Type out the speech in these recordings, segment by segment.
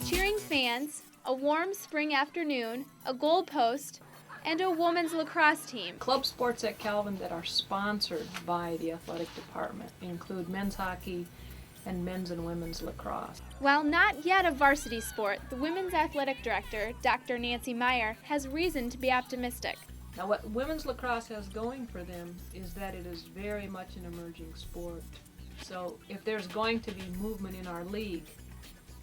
Cheering fans, a warm spring afternoon, a goal post, and a women's lacrosse team. Club sports at Calvin that are sponsored by the athletic department include men's hockey and men's and women's lacrosse. While not yet a varsity sport, the women's athletic director, Dr. Nancy Meyer, has reason to be optimistic. Now, what women's lacrosse has going for them is that it is very much an emerging sport. So if there's going to be movement in our league,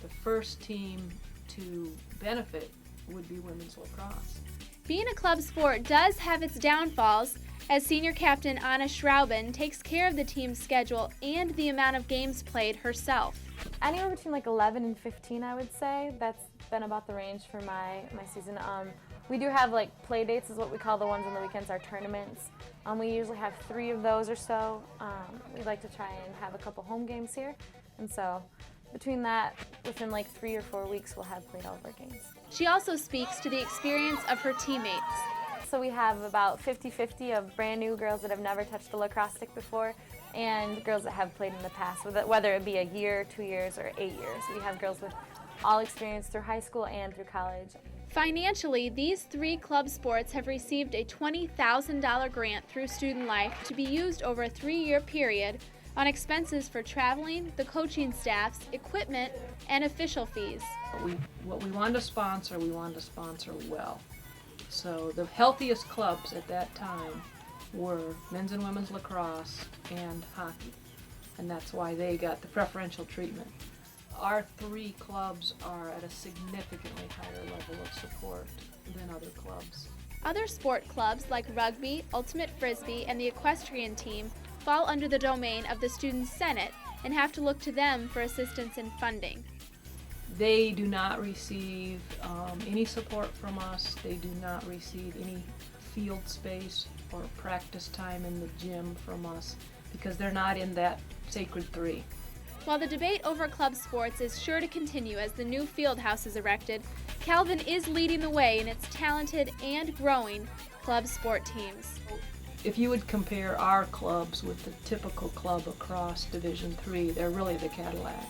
the first team to benefit would be women's lacrosse. Being a club sport does have its downfalls, as senior captain Anna Schrauben takes care of the team's schedule and the amount of games played herself. Anywhere between like 11 and 15, I would say. That's been about the range for my season. We do have like play dates, is what we call the ones on the weekends, our tournaments. We usually have 3 of those or so. We like to try and have a couple home games here, and so between that, within like 3 or 4 weeks, we'll have played all of our games. She also speaks to the experience of her teammates. So we have about 50-50 of brand new girls that have never touched a lacrosse stick before, and girls that have played in the past, whether it be a year, 2 years, or 8 years. We have girls with all experience through high school and through college. Financially, these 3 club sports have received a $20,000 grant through Student Life to be used over a 3-year period on expenses for traveling, the coaching staffs, equipment, and official fees. What we wanted to sponsor, we wanted to sponsor well. So the healthiest clubs at that time were men's and women's lacrosse and hockey, and that's why they got the preferential treatment. Our 3 clubs are at a significantly higher level of support than other clubs. Other sport clubs like rugby, ultimate frisbee, and the equestrian team fall under the domain of the Student Senate and have to look to them for assistance in funding. They do not receive any support from us. They do not receive any field space or practice time in the gym from us because they're not in that sacred 3. While the debate over club sports is sure to continue as the new field house is erected, Calvin is leading the way in its talented and growing club sport teams. If you would compare our clubs with the typical club across Division III, they're really the Cadillac.